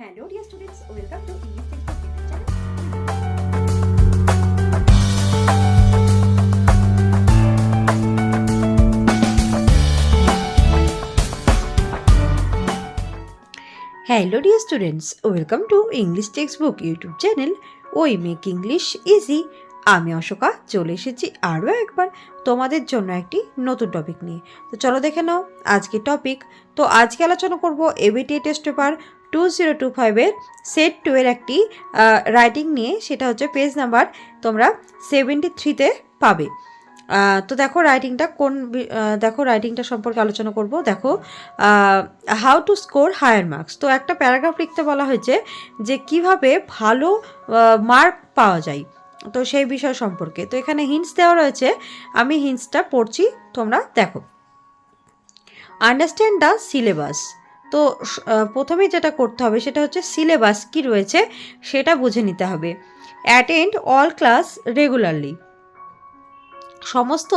Hello dear students, welcome to English Textbook YouTube channel. Hello dear students, welcome to English Textbook YouTube channel. We make English easy. আমি অশোকা চলে এসেছি আরও একবার তোমাদের জন্য একটি নতুন টপিক নিয়ে। তো চলো দেখে নাও আজকে টপিক। তো আজকে আলোচনা করব এবিটিএ টেস্ট পেপার 2025 সেট 2 এর একটি রাইটিং নিয়ে। সেটা হচ্ছে পেজ নাম্বার তোমরা 73-তে পাবে। তো দেখো রাইটিংটা সম্পর্কে আলোচনা করব। দেখো how to score higher marks. তো একটা প্যারাগ্রাফ লিখতে বলা হয়েছে যে কিভাবে ভালো মার্ক পাওয়া যায়, তো সেই বিষয় সম্পর্কে। তো এখানে হিন্টস দেওয়া রয়েছে, আমি হিন্টসটা পড়ছি, তোমরা দেখো। Understand the syllabus. তো প্রথমেই যেটা করতে হবে সেটা হচ্ছে সিলেবাস কি রয়েছে সেটা বুঝে নিতে হবে। Attend all class regularly. সমস্ত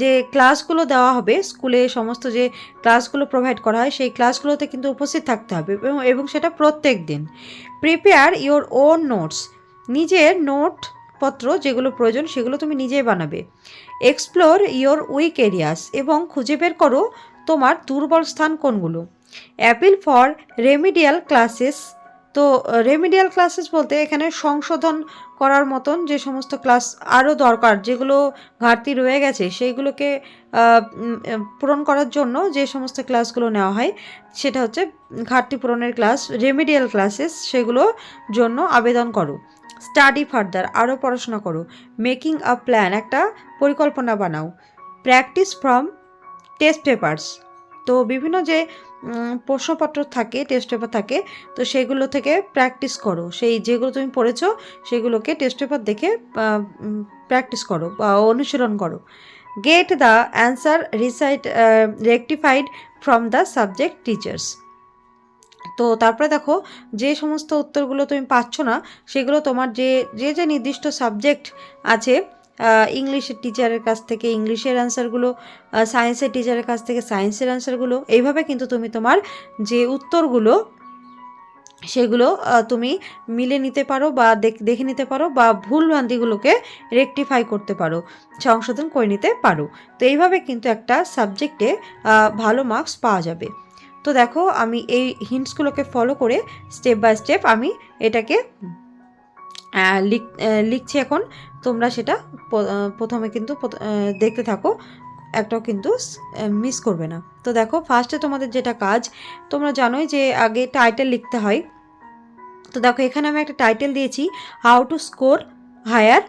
যে ক্লাসগুলো দেওয়া হবে স্কুলে, সমস্ত যে ক্লাসগুলো প্রোভাইড করা হয় সেই ক্লাসগুলোতে কিন্তু উপস্থিত থাকতে হবে এবং সেটা প্রত্যেক দিন। Prepare your own notes. নিজের নোটপত্র যেগুলো প্রয়োজন সেগুলো তুমি নিজেই বানাবে। Explore your weak areas. এবং খুঁজে বের করো তোমার দুর্বল স্থান কোনগুলো। Appeal for remedial classes. তো রেমিডিয়াল ক্লাসেস বলতে এখানে সংশোধন করার মতন যে সমস্ত ক্লাস আরও দরকার, যেগুলো ঘাটতি রয়ে গেছে সেইগুলোকে পূরণ করার জন্য যে সমস্ত ক্লাসগুলো নেওয়া হয় সেটা হচ্ছে ঘাটতি পূরণের ক্লাস, রেমিডিয়াল ক্লাসেস, সেগুলোর জন্য আবেদন করো। স্টাডি ফার্দার, আরও পড়াশোনা করো। মেকিং আ প্ল্যান, একটা পরিকল্পনা বানাও। Practice from test papers. তো বিভিন্ন যে প্রশ্নপত্র থাকে, টেস্ট পেপার থাকে, তো সেগুলো থেকে প্র্যাকটিস করো। সেই যেগুলো তুমি পড়েছো সেগুলোকে টেস্ট পেপার দেখে প্র্যাকটিস করো বা অনুশীলন করো। Get the answer rectified from the subject teachers. তো তারপরে দেখো যে সমস্ত উত্তরগুলো তুমি পাচ্ছ না সেগুলো তোমার যে যে নির্দিষ্ট সাবজেক্ট আছে, ইংলিশের টিচারের কাছ থেকে ইংলিশের অ্যান্সারগুলো, সায়েন্সের টিচারের কাছ থেকে সায়েন্সের অ্যান্সারগুলো, এইভাবে কিন্তু তুমি তোমার যে উত্তরগুলো সেগুলো তুমি মিলে নিতে পারো বা দেখে নিতে পারো বা ভুলভ্রান্তিগুলোকে রেকটিফাই করতে পারো, সংশোধন করে নিতে পারো। তো এইভাবে কিন্তু একটা সাবজেক্টে ভালো মার্কস পাওয়া যাবে। তো দেখো আমি এই হিন্টসগুলোকে ফলো করে স্টেপ বাই স্টেপ আমি এটাকে লিখছি এখন। তোমরা সেটা প্রথমে কিন্তু দেখতে থাকো, একটাও কিন্তু মিস করবে না। তো দেখো ফার্স্টে তোমাদের যেটা কাজ, তোমরা জানোই যে আগে টাইটেল লিখতে হয়। তো দেখো এখানে আমি একটা টাইটেল দিয়েছি, how to score higher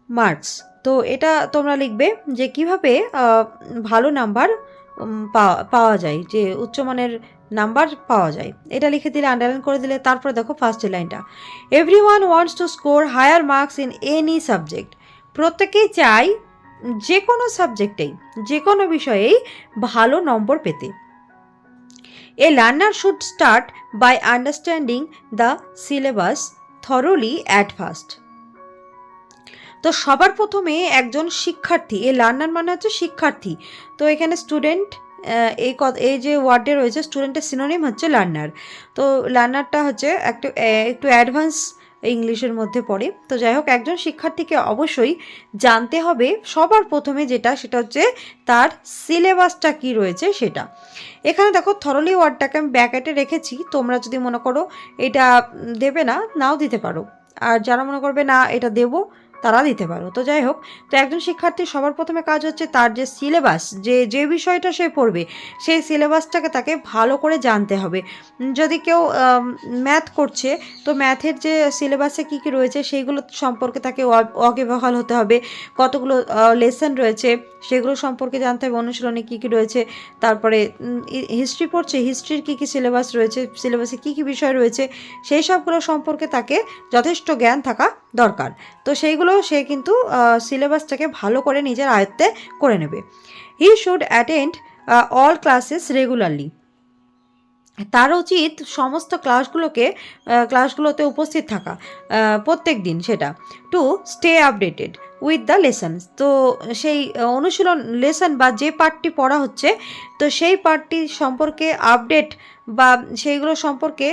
marks. তো এটা তোমরা লিখবে যে কিভাবে ভালো নাম্বার পাওয়া যায়, যে উচ্চমানের নাম্বার পাওয়া যায়। এটা লিখে দিলে, আন্ডারলাইন করে দিলে। তারপরে দেখো ফার্স্টের লাইনটা, everyone wants to score higher marks in any subject. প্রত্যেকেই চাই যে কোনো সাবজেক্টেই, যে কোনো বিষয়েই ভালো নম্বর পেতে। A learner should start by understanding the syllabus thoroughly at first. তো সবার প্রথমে একজন শিক্ষার্থী, এই লার্নার মানে হচ্ছে শিক্ষার্থী। তো এখানে স্টুডেন্ট, এই যে ওয়ার্ডে রয়েছে স্টুডেন্টের সিনোনিম হচ্ছে লার্নার। তো লার্নারটা হচ্ছে একটু অ্যাডভান্স ইংলিশের মধ্যে পড়ে। তো যাই হোক, একজন শিক্ষার্থীকে অবশ্যই জানতে হবে সবার প্রথমে সেটা হচ্ছে তার সিলেবাসটা কি রয়েছে সেটা। এখানে দেখো থরলি ওয়ার্ডটাকে আমি ব্র্যাকেটে রেখেছি। তোমরা যদি মনে করো এটা দেবে না, নাও দিতে পারো, আর যারা মনে করবে না এটা দেবো তারা দিতে পারো। তো যাই হোক, তো একজন শিক্ষার্থীর সবার প্রথমে কাজ হচ্ছে তার যে সিলেবাস, যে বিষয়টা সে পড়বে সেই সিলেবাসটাকে তাকে ভালো করে জানতে হবে। যদি কেউ ম্যাথ করছে, তো ম্যাথের যে সিলেবাসে কী কী রয়েছে সেইগুলো সম্পর্কে তাকে ওয়াকিবহাল হতে হবে। কতগুলো লেসন রয়েছে সেগুলো সম্পর্কে জানতে হবে, অনুশীলনে কী কী রয়েছে। তারপরে হিস্ট্রি পড়ছে, হিস্ট্রির কী কী সিলেবাস রয়েছে, সিলেবাসে কী কী বিষয় রয়েছে, সেই সবগুলো সম্পর্কে তাকে যথেষ্ট জ্ঞান থাকা দরকার। তো সেইগুলো সে কিন্তু সিলেবাসটাকে ভালো করে নিজের আয়ত্তে করে নেবে। He should attend all classes regularly. তার উচিত সমস্ত ক্লাসগুলোতে উপস্থিত থাকা প্রত্যেক দিন, সেটা। To stay updated. With the lesson. তো সেই অনুশীলন লেসন বা যে পার্টটি পড়া হচ্ছে তো সেই পার্টটি সম্পর্কে আপডেট বা সেইগুলো সম্পর্কে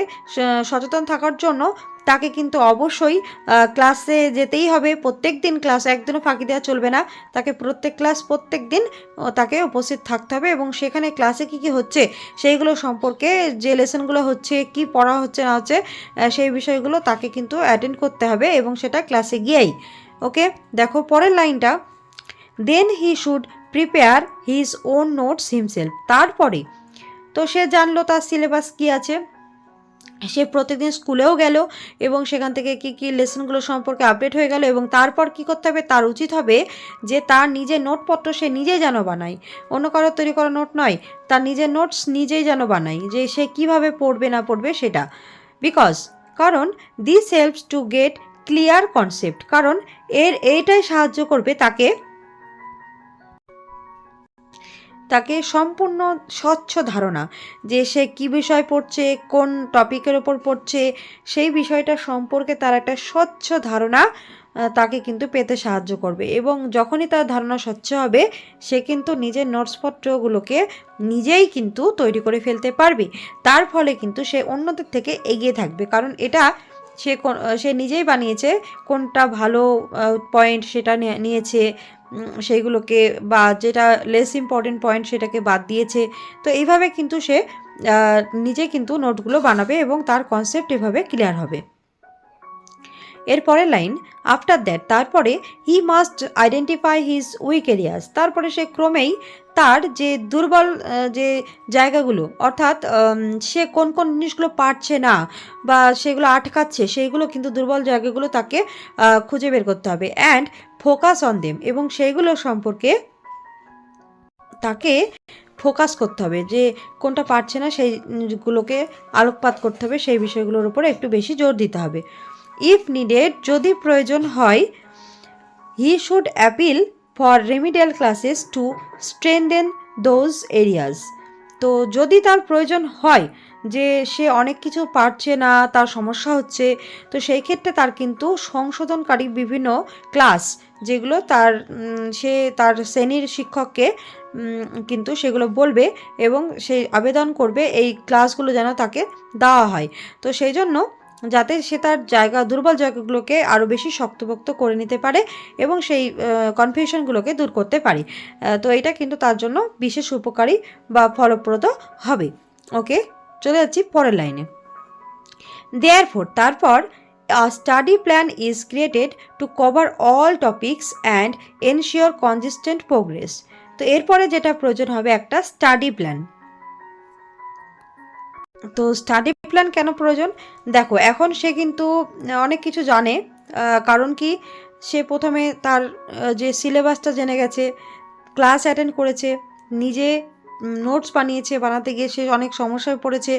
সচেতন থাকার জন্য তাকে কিন্তু অবশ্যই ক্লাসে যেতেই হবে। প্রত্যেক দিন ক্লাস একদিনও ফাঁকি দেওয়া চলবে না, তাকে প্রত্যেক দিন তাকে উপস্থিত থাকতে হবে এবং সেখানে ক্লাসে কী কী হচ্ছে সেইগুলো সম্পর্কে, যে লেসনগুলো হচ্ছে, কি পড়া হচ্ছে না হচ্ছে, সেই বিষয়গুলো তাকে কিন্তু অ্যাটেন্ড করতে হবে এবং সেটা ক্লাসে গিয়েই। ওকে, দেখো পরের লাইনটা, then he should prepare his own notes himself. তারপরে তো সে জানলো তার সিলেবাস কী আছে, সে প্রত্যেকদিন স্কুলেও গেল এবং সেখান থেকে কী কী লেসনগুলো সম্পর্কে আপডেট হয়ে গেল এবং তারপর কি করতে হবে, তার উচিত হবে যে তার নিজের নোটপত্র সে নিজেই যেন বানায়, অন্য কারো তৈরি করা নোট নয়, তার নিজের নোটস নিজেই যেন বানায়, যে সে কিভাবে পড়বে না পড়বে সেটা। কারণ this helps to get clear concept, কারণ এইটাই সাহায্য করবে তাকে সম্পূর্ণ স্বচ্ছ ধারণা, যে সে কী বিষয় পড়ছে, কোন টপিকের ওপর পড়ছে, সেই বিষয়টা সম্পর্কে তার একটা স্বচ্ছ ধারণা তাকে কিন্তু পেতে সাহায্য করবে। এবং যখনই তার ধারণা স্বচ্ছ হবে সে কিন্তু নিজের নোটসপত্রগুলোকে নিজেই কিন্তু তৈরি করে ফেলতে পারবে। তার ফলে কিন্তু সে অন্যদের থেকে এগিয়ে থাকবে, কারণ এটা সে নিজেই বানিয়েছে, কোনটা ভালো পয়েন্ট সেটা নিয়েছে সেইগুলোকে, বা যেটা লেস ইম্পর্টেন্ট পয়েন্ট সেটাকে বাদ দিয়েছে। তো এইভাবে কিন্তু সে নিজে কিন্তু নোটগুলো বানাবে এবং তার কনসেপ্ট এভাবে ক্লিয়ার হবে। এরপরের লাইন, আফটার দ্যাট, তারপরে he must identify his weak areas. তারপরে সে ক্রমেই তার যে দুর্বল যে জায়গাগুলো, অর্থাৎ সে কোন কোন জিনিসগুলো পারছে না বা সেগুলো আটকাচ্ছে, সেইগুলো কিন্তু দুর্বল জায়গাগুলো তাকে খুঁজে বের করতে হবে, অ্যান্ড ফোকাস অন দেম, এবং সেইগুলো সম্পর্কে তাকে ফোকাস করতে হবে, যে কোনটা পারছে না সেইগুলোকে আলোকপাত করতে হবে, সেই বিষয়গুলোর উপরে একটু বেশি জোর দিতে হবে। ইফ নিডেড, যদি প্রয়োজন হয়, he should appeal for remedial classes to strengthen those areas. তো যদি তার প্রয়োজন হয় যে সে অনেক কিছু পারছে না, তার সমস্যা হচ্ছে, তো সেই ক্ষেত্রে তার কিন্তু সংশোধনকারী বিভিন্ন ক্লাস, যেগুলো সে তার শ্রেণীর শিক্ষককে কিন্তু সেগুলো বলবে এবং সেই আবেদন করবে এই ক্লাসগুলো যেন তাকে দেওয়া হয়। তো সেই জন্য যাতে সে তার দুর্বল জায়গাগুলোকে আরও বেশি শক্তপোক্ত করে নিতে পারে এবং সেই কনফিউশনগুলোকে দূর করতে পারে। তো এটা কিন্তু তার জন্য বিশেষ উপকারী বা ফলপ্রদ হবে। ওকে, চলে যাচ্ছি পরের লাইনে। দেয়ারফোর, তারপর a study plan is created to cover all topics and ensure consistent progress. তো এরপরে যেটা প্রয়োজন হবে একটা স্টাডি প্ল্যান। তো স্টাডি প্ল্যান কেন প্রয়োজন? দেখো, এখন সে কিন্তু অনেক কিছু জানে, কারণ কি, সে প্রথমে তার যে সিলেবাসটা জেনে গেছে, ক্লাস অ্যাটেন্ড করেছে, নিজে নোটস বানাতে গিয়ে সে অনেক সমস্যায় পড়েছে।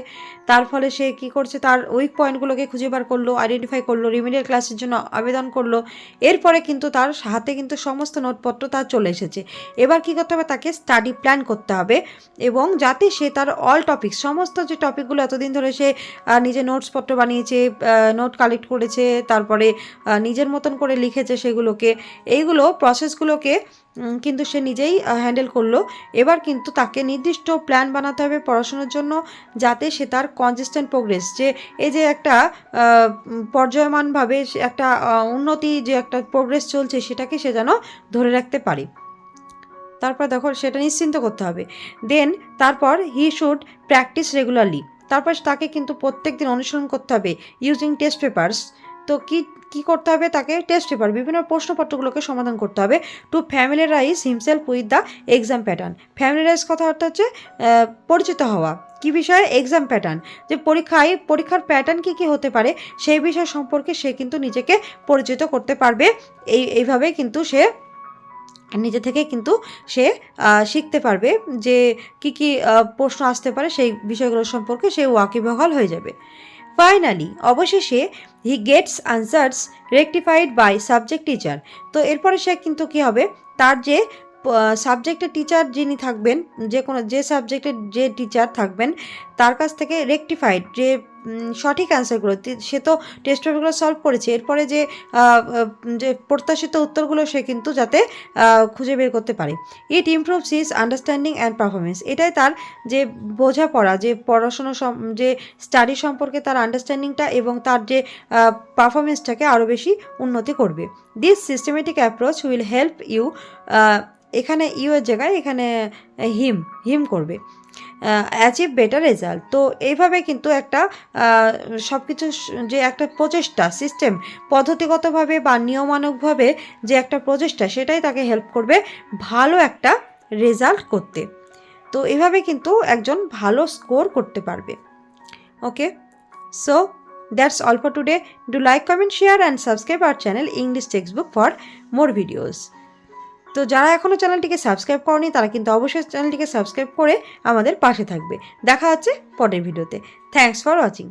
তার ফলে সে কি করছে, তার উইক পয়েন্টগুলোকে খুঁজে বার করলো, আইডেন্টিফাই করলো, রিমিডিয়াল ক্লাসের জন্য আবেদন করলো। এরপরে কিন্তু তার হাতে কিন্তু সমস্ত নোটপত্র তার চলে এসেছে। এবার কি করতে হবে, তাকে স্টাডি প্ল্যান করতে হবে, এবং যাতে সে তার অল টপিকস, সমস্ত যে টপিকগুলো এতদিন ধরে সে নিজে নোটসপত্র বানিয়েছে, নোট কালেক্ট করেছে, তারপরে নিজের মতন করে লিখেছে, এইগুলো প্রসেসগুলোকে কিন্তু সে নিজেই হ্যান্ডেল করলো। এবার কিন্তু তাকে নির্দিষ্ট প্ল্যান বানাতে হবে পড়াশোনার জন্য, যাতে সে তার কনসিস্টেন্ট প্রোগ্রেস, যে এই যে একটা পর্যায়মানভাবে একটা উন্নতি, যে একটা প্রোগ্রেস চলছে, সেটাকে সে যেন ধরে রাখতে পারে। তারপর দেখো, সেটা নিশ্চিন্ত করতে হবে। তারপর হি শুড প্র্যাকটিস রেগুলারলি। তারপর তাকে কিন্তু প্রত্যেক দিন অনুসরণ করতে হবে ইউজিং টেস্ট পেপারস। তো কি করতে হবে, তাকে টেস্ট পেপার, বিভিন্ন প্রশ্নপত্রগুলোকে সমাধান করতে হবে, to familiarize himself with the exam pattern. Familiarize কথা অর্থ হচ্ছে পরিচিত হওয়া, কি বিষয়ে, এক্সাম প্যাটার্ন, যে পরীক্ষার প্যাটার্ন কি হতে পারে সেই বিষয় সম্পর্কে সে কিন্তু নিজেকে পরিচিত করতে পারবে। এইভাবে কিন্তু সে নিজে থেকে কিন্তু সে শিখতে পারবে যে কি প্রশ্ন আসতে পারে, সেই বিষয়গুলো সম্পর্কে সে ওয়াকিবহাল হয়ে যাবে। ফাইনালি, অবশেষে, he gets answers rectified by subject teacher. তো এরপরে সে কিন্তু কি হবে, তার যে সাবজেক্টের টিচার যিনি থাকবেন, যে সাবজেক্টের যে টিচার থাকবেন তার কাছ থেকে রেকটিফাইড যে সঠিক অ্যান্সারগুলো, সে তো টেস্ট পেপারগুলো সলভ করেছে, এরপরে যে প্রত্যাশিত উত্তরগুলো সে কিন্তু যাতে খুঁজে বের করতে পারে। It improves his understanding and performance, এটাই তার যে বোঝাপড়া, যে পড়াশোনা যে স্টাডি সম্পর্কে তার আন্ডারস্ট্যান্ডিংটা এবং তার যে পারফরমেন্সটাকে আরও বেশি উন্নতি করবে। This systematic approach will help you, এখানে ইউ এর জায়গায় এখানে হিম করবে, অ্যাচিভ বেটার রেজাল্ট। তো এইভাবে কিন্তু একটা সব কিছু যে একটা প্রচেষ্টা, সিস্টেম পদ্ধতিগতভাবে বা নিয়মানুগভাবে যে একটা প্রচেষ্টা, সেটাই তাকে হেল্প করবে ভালো একটা রেজাল্ট করতে। তো এভাবে কিন্তু একজন ভালো স্কোর করতে পারবে। Okay, so that's all for today. Do like, comment, share and subscribe our channel English textbook for more videos. তো যারা এখনও চ্যানেলটিকে সাবস্ক্রাইব করেনি তারা কিন্তু অবশ্যই চ্যানেলটিকে সাবস্ক্রাইব করে আমাদের পাশে থাকবে। দেখা হচ্ছে পরের ভিডিওতে। Thanks for watching.